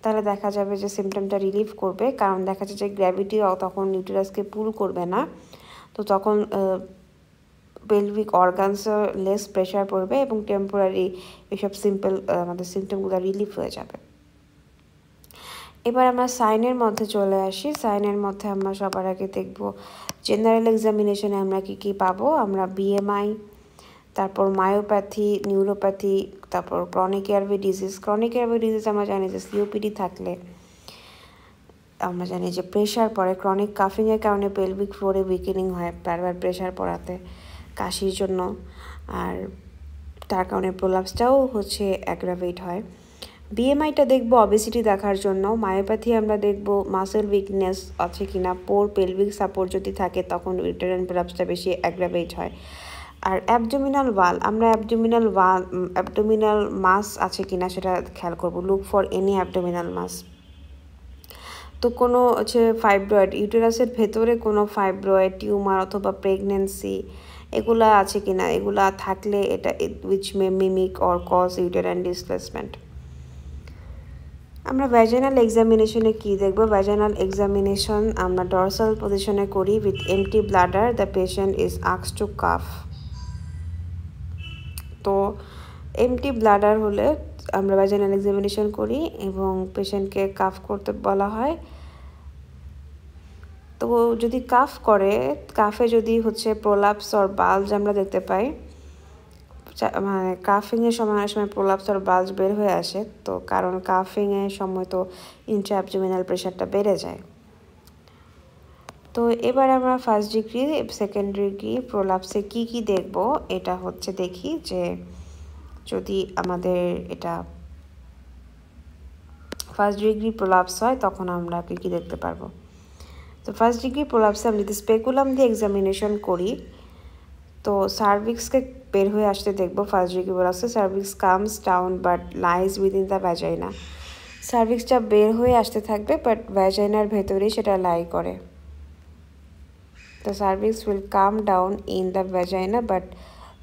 তাহলে দেখা যাবে যে সিমটমটা রিলিফ করবে, কারণ দেখা যাচ্ছে যে গ্র্যাভিটি তখন ইউটেরাসকে পুল করবে না, তো তখন পেলভিক অর্গানসে লেস প্রেশার পড়বে এবং টেম্পোরারি এসব আমাদের সিমটমগুলো রিলিফ হয়ে যাবে। এবার আমরা সাইনের মধ্যে চলে আসি। সাইনের মধ্যে আমরা সবার আগে দেখব জেনারেল এক্সামিনেশনে আমরা কি পাবো। আমরা বিএমআই, তারপর মায়োপ্যাথি, নিউরোপ্যাথি, তারপর ক্রনিক এয়ারওয়ে ডিজিজ। আমরা জানি যে সিওপিডি থাকলে আমরা জানি যে প্রেশার পড়ে, ক্রনিক কাফিংয়ের কারণে পেলভিক ফ্লোরে উইকেনিং হয় বারবার প্রেশার পড়াতে কাশির জন্য, আর তার কারণে প্রোলাপসটাও হচ্ছে অ্যাগ্রাভেট হয়। বিএমআইটা দেখব অবেসিটি দেখার জন্য। মায়োপ্যাথি আমরা দেখব মাসেল উইকনেস আছে কিনা, পোর পেলভিক সাপোর্ট যদি থাকে তখন ইউটেরাইন প্রোলাপসটা বেশি অ্যাগ্রাভেট হয়। আর অ্যাবডোমিনাল ওয়াল, আমরা অ্যাবডোমিনাল মাস আছে কিনা সেটা খেয়াল করব, লুক ফর এনি অ্যাবডোমিনাল মাস। তো কোনো হচ্ছে ফাইব্রয়েড, ইউটেরাসের ভেতরে কোনো ফাইব্রয়েড, টিউমার অথবা প্রেগনেন্সি এগুলা আছে কিনা, এগুলা থাকলে এটা which may mimic or cause uterine displacement. আমরা ভ্যাজাইনাল এক্সামিনেশনে কি দেখব? ভ্যাজাইনাল এক্সামিনেশন আমরা ডরসাল পজিশনে করি with empty bladder, the patient is asked to cough. তো এমটি ব্লাডার হলে আমরা ভ্যাজাইনাল এক্সামিনেশন করি এবং পেশেন্টকে কাফ করতে বলা হয়। তো যদি কাফ করে, কাফে যদি হচ্ছে প্রোলাপস অর বাল্জ আমরা দেখতে পাই, মানে কাফিংয়ের সময় প্রোলাপস অর বাল্জ বের হয়ে আসে, তো কারণ কাফিংয়ের সময় তো ইন্ট্রাঅ্যাবডোমিনাল প্রেশারটা বেড়ে যায়। তো এবার আমরা ফার্স্ট ডিগ্রি, সেকেন্ড ডিগ্রি প্রোলাপসে কি দেখব, এটা হচ্ছে দেখি যে যদি আমাদের এটা ফার্স্ট ডিগ্রি প্রোলাপস হয় তখন আমরা কী দেখতে পারবো। তো ফার্স্ট ডিগ্রি প্রোলাপসে আমি যদি স্পেকুলাম দিয়ে এক্সামিনেশন করি তো সার্ভিক্সকে বের হয়ে আসতে দেখবো। ফার্স্ট ডিগ্রি প্রোলাপসে cervix comes down but lies within the vagina. সার্ভিক্সটা বের হয়ে আসতে থাকবে বাট ভ্যাজাইনার ভেতরেই সেটা লাই করে। The cervix will come down in the vagina but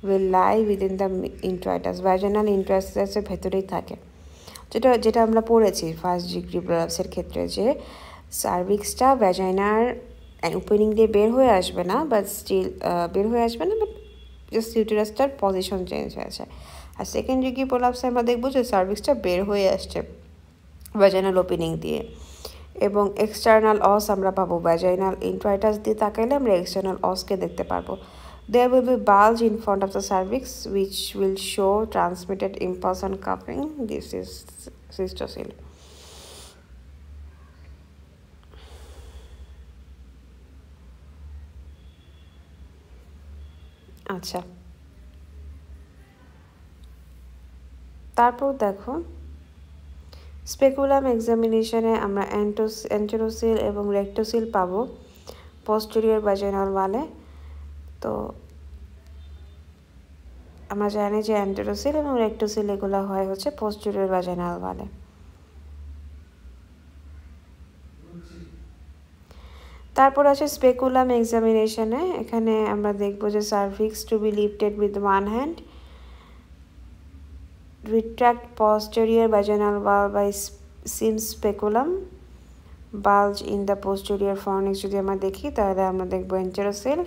will lie within the introitus. Vaginal introitus এর ভেতরেই থাকে, যেটা আমরা পড়েছি ফার্স্ট ডিগ্রি প্রোলাপসের ক্ষেত্রে, যে সার্ভিক্সটা ভ্যাজাইনার ওপেনিং দিয়ে বের হয়ে আসবে না, বাট স্টিল বের হয়ে আসবে না, বাট জাস্ট ইউটেরাসটার পজিশন চেঞ্জ হয়েছে। আর সেকেন্ড ডিগ্রি প্রোলাপসে আমরা দেখবো যে সার্ভিক্সটা বের হয়ে আসছে ভ্যাজাইনাল ওপেনিং দিয়ে, এবং এক্সটার্নাল অস আমরা পাবো। ভ্যাজাইনাল ইন্ট্রাইটাস দিয়ে তাকাইলে আমরা এক্সটার্নাল অসকে দেখতে পারবো। There will be bulge in front of the cervix which will show transmitted impulse and cupping. This is cystocele. আচ্ছা, তারপর দেখো স্পেকুলাম এক্সামিনেশনে আমরা এন্টেরোসিল এবং রেক্টোসিল পাবো পোস্টেরিয়র ভ্যাজাইনাল ওয়ালে। তো আমরা জানি যে এন্টেরোসিল এবং রেক্টোসিল এগুলো হয় হচ্ছে পোস্টেরিয়র ভ্যাজাইনাল ওয়ালে। তারপর আছে স্পেকুলাম এক্সামিনেশনে, এখানে আমরা দেখব যে cervix to be lifted with one hand, retract posterior vaginal wall by seam speculum, bulge in the posterior fornix যদি আমরা দেখি তাহলে আমরা দেখব এন্টেরোসিল।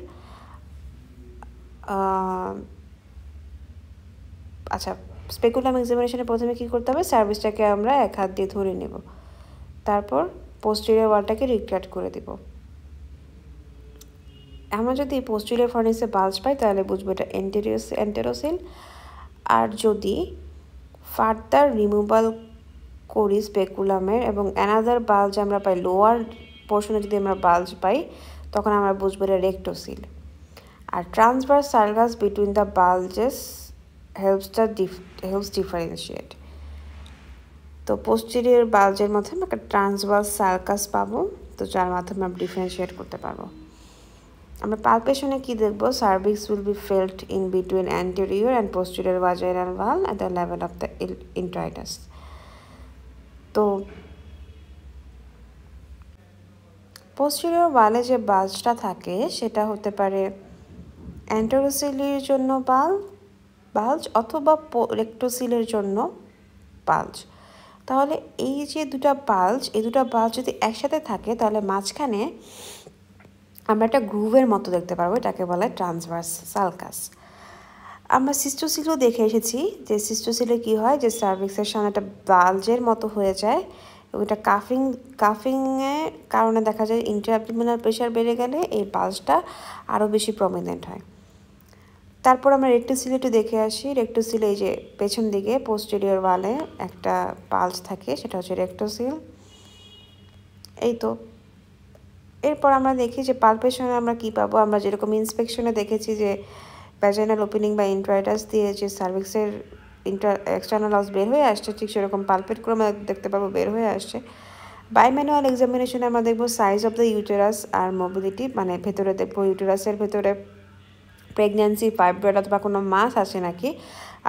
আচ্ছা, স্পেকুলাম এক্সামিনেশনে প্রথমে কি করতে হবে, সার্ভিসটাকে আমরা এক হাত দিয়ে ধরে নেব, তারপর পোস্টেরিয়র ওয়ালটাকে রিট্রাক্ট করে দেব। আমরা যদি পোস্টেরিয়র ফর্নিক্সে বাল্জ পাই তাহলে বুঝবো এটা এন্টেরোসিল। আর যদি ফার্দার রিমুভাল করি স্পেকুলামের এবং অ্যানাদার বাল্জ আমরা পাই, লোয়ার পোর্শনে যদি আমরা বাল্জ পাই তখন আমরা বুঝবো এটা রেক্টোসিল। আর transverse sulcus between the bulges helps differentiate. তো পোস্টেরিয়র বাল্জের মধ্যে আমরা একটা ট্রান্সভার্স সার্কাস পাবো, তো যার মাধ্যমে আমরা ডিফারেন্সিয়েট করতে পারবো। আমরা পালপেশনে কি দেখব, cervix will be felt in between anterior and posterior vaginal wall at the level of the introitus. তো পোস্টেরিয়র ওয়ালে যে বাল্জটা থাকে সেটা হতে পারে অ্যান্টেরোসিলের জন্য বাল্জ অথবা রেক্টোসিলের জন্য বাল্জ। তাহলে এই যে দুটা বাল্জ, এই দুটা বাল্জ যদি একসাথে থাকে তাহলে মাঝখানে আমরা একটা গ্রুভের মতো দেখতে পারবো, এটাকে বলা হয় ট্রান্সভার্স সালকাস। আমরা সিস্টোসিলও দেখে এসেছি যে সিস্টোসিলে কি হয়, যে সার্ভিক্সের সামনে একটা বাল্জের মতো হয়ে যায় এবং এটা কাফিংয়ের কারণে দেখা যায় ইন্ট্রাঅ্যাবডোমিনাল প্রেশার বেড়ে গেলে এই বাল্জটা আরও বেশি প্রমিনেন্ট হয়। তারপর আমরা রেক্টোসিল একটু দেখে আসি। রেক্টোসিলে এই যে পেছন দিকে পোস্টেরিয়র ওয়ালে একটা বাল্জ থাকে, সেটা হচ্ছে রেক্টোসিল। এই তো এরপর আমরা দেখি যে পালপেশনে আমরা কি পাবো। আমরা যেরকম ইন্সপেকশনে দেখেছি যে ভ্যাজাইনাল ওপেনিং বা ইন্ট্রাইটাস দিয়ে যে সার্ভিক্সের এক্সটার্নাল অস বের হয়ে আসছে, ঠিক সেরকম পালপেট করে আমরা দেখতে পাবো বের হয়ে আসছে। বাইম্যানুয়াল এক্সামিনেশনে আমরা দেখবো সাইজ অফ দ্য ইউটেরাস আর মোবিলিটি, মানে ভেতরে দেখবো ইউটেরাসের ভেতরে প্রেগন্যান্সি, ফাইব্রয়েড অথবা কোনো মাস আছে নাকি,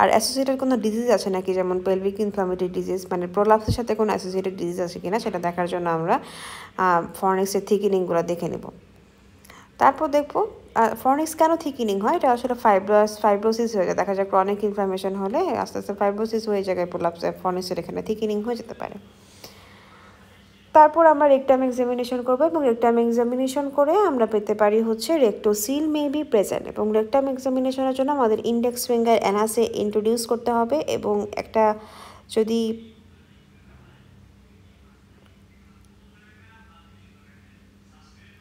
আর অ্যাসোসিয়েটেড কোনো ডিজিজ আছে নাকি, যেমন পেলভিক ইনফ্লামেটরি ডিজিজ, মানে প্রোলাপসের সাথে কোনো অ্যাসোসিয়েটেড ডিজিজ আছে কিনা সেটা দেখার জন্য আমরা ফর্নিক্সের থিকিনিংগুলো দেখে নেব। তারপর দেখবো ফর্নিক্স কেন থিকিনিং হয়, এটা আসলে ফাইব্রোসিস হয়ে যায়। দেখা যায় ক্রনিক ইনফ্লামেশন হলে আস্তে আস্তে ফাইব্রোসিস হয়ে যায় প্রোলাপসে, ফর্নিক্সের এখানে থিকিনিং হয়ে যেতে পারে। তারপর আমরা রেকটাম এক্সামিনেশন করবো এবং রেকটাম এক্সামিনেশন করে আমরা পেতে পারি হচ্ছে রেক্টোসিল মে বি প্রেজেন্ট। এবং রেকটাম এক্সামিনেশনের জন্য আমাদের ইন্ডেক্স ফিঙ্গার অ্যানাসে ইন্ট্রোডিউস করতে হবে এবং একটা যদি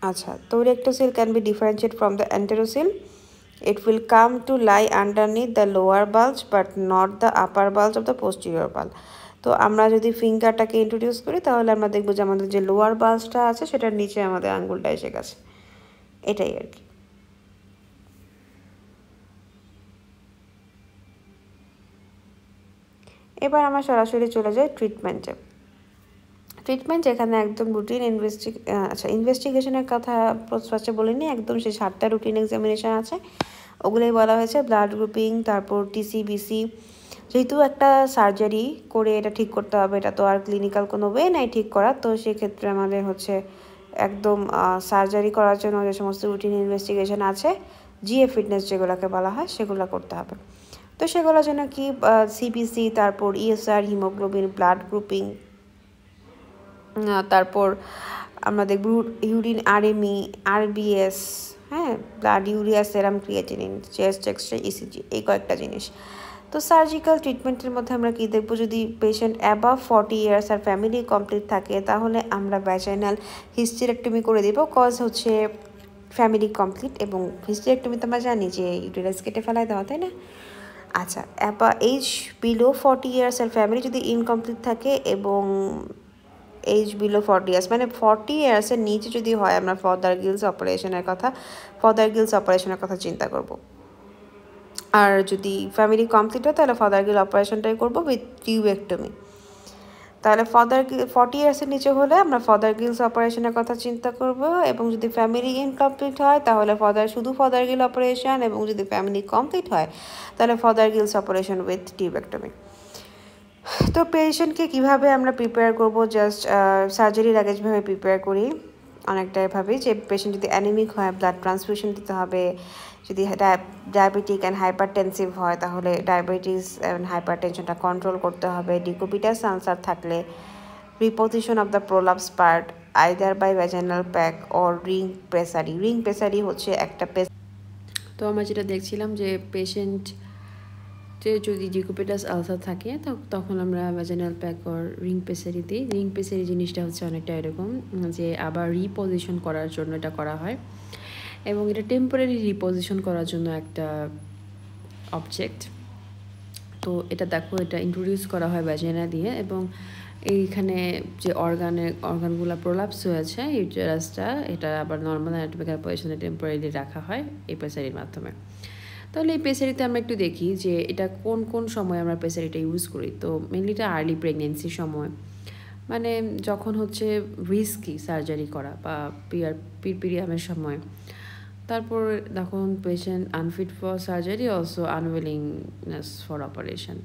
আচ্ছা, তো rectocele can be differentiated from the enterocele. It will come to lie underneath the lower bulge but not the upper bulge of the posterior bulge. তো আমরা যদি ফিঙ্গারটাকে ইন্ট্রোডিউস করি তাহলে আমরা দেখবো যে আমাদের যে লোয়ার বাল্জটা আছে সেটার নিচে আমাদের আঙ্গুলটা এসে গেছে, এটাই আর কি। এবার আমরা সরাসরি চলে যাই ট্রিটমেন্টে। ট্রিটমেন্ট যেখানে একদম রুটিন ইনভেস্টিগেশনের কথা ফার্স্টে বলিনি, একদম সেই 7টা রুটিন এক্সামিনেশন আছে, ওগুলোই বলা হয়েছে। ব্লাড গ্রুপিং, তারপর টিসিবিসি, যেহেতু একটা সার্জারি করে এটা ঠিক করতে হবে, এটা তো আর ক্লিনিক্যাল কোনো ওয়ে নাই ঠিক করার, তো সেক্ষেত্রে আমাদের হচ্ছে একদম সার্জারি করার জন্য যে সমস্ত রুটিন ইনভেস্টিগেশন আছে, জিএ ফিটনেস যেগুলোকে বলা হয়, সেগুলো করতে হবে। তো সেগুলোর জন্য কি সিবিসি, তারপর ইএসআর, হিমোগ্লোবিন, ব্লাড গ্রুপিং, তারপর আমরা দেখব ইউরিন আরএমই, আরবিএস, হ্যাঁ, ব্লাড ইউরিয়া, সেরাম ক্রিয়েটিনিন, চেস্ট এক্সরে, ইসিজি, এই কয়েকটা জিনিস। তো সার্জিক্যাল ট্রিটমেন্টের মধ্যে আমরা কি দেখব, যদি পেশেন্ট অ্যাবাভ 40 ইয়ার্স আর ফ্যামিলি কমপ্লিট থাকে তাহলে আমরা ভ্যাজাইনাল হিস্টেরেক্টমি করে দেব, কজ হচ্ছে ফ্যামিলি কমপ্লিট। এবং হিস্টেরেক্টমি তো আমরা জানি যে ইউটেরাস কেটে ফেলায় দেওয়া, তাই না? আচ্ছা, এজ বিলো 40 ইয়ার্স আর ফ্যামিলি যদি ইনকমপ্লিট থাকে এবং এজ বিলো 40 ইয়ার্স মানে 40 ইয়ার্সের নিচে যদি হয়, আমরা ফদার গিলস অপারেশনের কথা চিন্তা করব। আর যদি ফ্যামিলি কমপ্লিট হয় তাহলে ফদার গিল অপারেশনটাই করবো উইথ টিউবেক্টমি। তাহলে 40 ইয়ার্সের নিচে হলে আমরা ফদার গিলস অপারেশনের কথা চিন্তা করব, এবং যদি ফ্যামিলি ইনকমপ্লিট হয় তাহলে শুধু ফদার গিল অপারেশন, এবং যদি ফ্যামিলি কমপ্লিট হয় তাহলে ফদার গিলস অপারেশন উইথ টিউবেক্টমি। তো পেশেন্টকে কীভাবে আমরা প্রিপেয়ার করব, জাস্ট সার্জারির আগে যেভাবে প্রিপেয়ার করি অনেকটা এভাবেই, যে পেশেন্ট যদি অ্যানিমিক হয় ব্লাড ট্রান্সফিউশন দিতে হবে, যদি ডায়াবেটিক অ্যান্ড হাইপারটেনসিভ হয় তাহলে ডায়াবেটিস অ্যান্ড হাইপারটেনশনটা কন্ট্রোল করতে হবে, ডিকুবিটাস আলসার থাকলে reposition of the prolapse part either by vaginal pack or ring pessary হচ্ছে একটা তো আমরা যেটা দেখছিলাম যে পেশেন্ট যদি ডিকুবিটাস আলসার থাকে তখন আমরা ভ্যাজাইনাল প্যাক অর রিং প্রেসারি দিই। রিং প্রেসারি জিনিসটা হচ্ছে অনেকটা এরকম যে আবার রিপোজিশন করার জন্য এটা করা হয়, এবং এটা টেম্পোরারি রিপোজিশন করার জন্য একটা অবজেক্ট। তো এটা দেখো, এটা ইন্ট্রোডিউস করা হয় ভ্যাজাইনা দিয়ে, এবং এইখানে যে অর্গানগুলো প্রোলাপস হয়েছে ইউটেরাসটা, এটা আবার নর্মাল অ্যানাটমিক্যাল পজিশনে টেম্পোরারি রাখা হয় এই প্রেসারির মাধ্যমে। তাহলে এই প্রেসারিতে আমরা একটু দেখি যে এটা কোন কোন সময় আমরা প্রেসারিটা ইউজ করি। তো মেনলি এটা আর্লি প্রেগনেন্সির সময়, মানে যখন হচ্ছে রিস্কি সার্জারি করা বা পিরিয়ামের সময়। তারপর যখন patient unfit for surgery, also unwillingness for operation,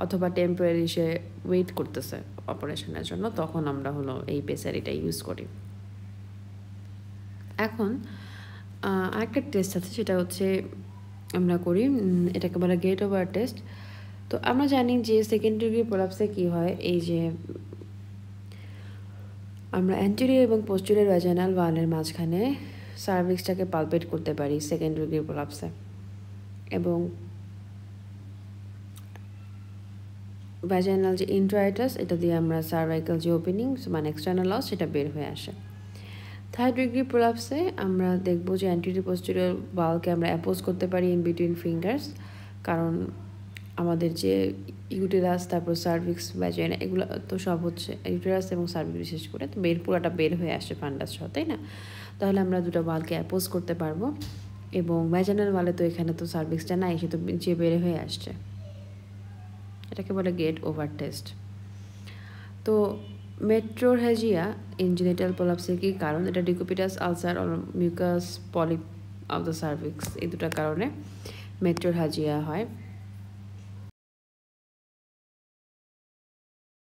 অথবা টেম্পোরারি সে ওয়েট করতেছে অপারেশনের জন্য, তখন আমরা এই প্রেসারিটা ইউজ করি। এখন আরেকটা টেস্ট আছে, সেটা হচ্ছে আমরা করি, এটাকে বলা গেট ওভার টেস্ট। তো আমরা জানি যে সেকেন্ডারি প্রলাপসে কী হয়, এই যে আমরা অ্যান্টেরিয়র এবং পোস্টেরিয়র ভ্যাজাইনাল ওয়ালের মাঝখানে সার্ভিক্সটাকে পালপেট করতে পারি সেকেন্ডারি প্রলাপসে, এবং ভ্যাজাইনাল যে ইন্ট্রাইটাস, এটা দিয়ে আমরা সার্ভাইকাল যে ওপেনিং মানে এক্সটার্নাল লস, সেটা বের হয়ে আসে। থার্ড ডিগ্রি প্রলাপসে আমরা দেখব যে অ্যান্টেরিয়র পোস্টেরিয়র ওয়ালকে আমরা অ্যাপোজ করতে পারি ইন বিটুইন ফিঙ্গার্স, কারণ আমাদের যে ইউটেরাস, তারপর সার্ভিক্স, ভ্যাজাইনা, এগুলো তো সব হচ্ছে ইউটেরাস এবং সার্ভিক্স বিশেষ করে, তো পুরাটা বের হয়ে আসে ফান্ডাস সহ, তাই না? তাহলে আমরা দুটো ওয়ালকে অ্যাপোজ করতে পারবো, এবং ভ্যাজাইনাল ওয়ালে তো এখানে তো সার্ভিক্সটা নাই, সে তো যে বের হয়ে আসছে, এটাকে বলে গেট ওভার টেস্ট। তো মেট্রোরহ্যাজিয়া ইন জেনিটাল প্রলাপসের কী কারণ? এটা decubitus ulcer or mucous polyp of the cervix, এই দুটার কারণে মেট্রোরহ্যাজিয়া হয়।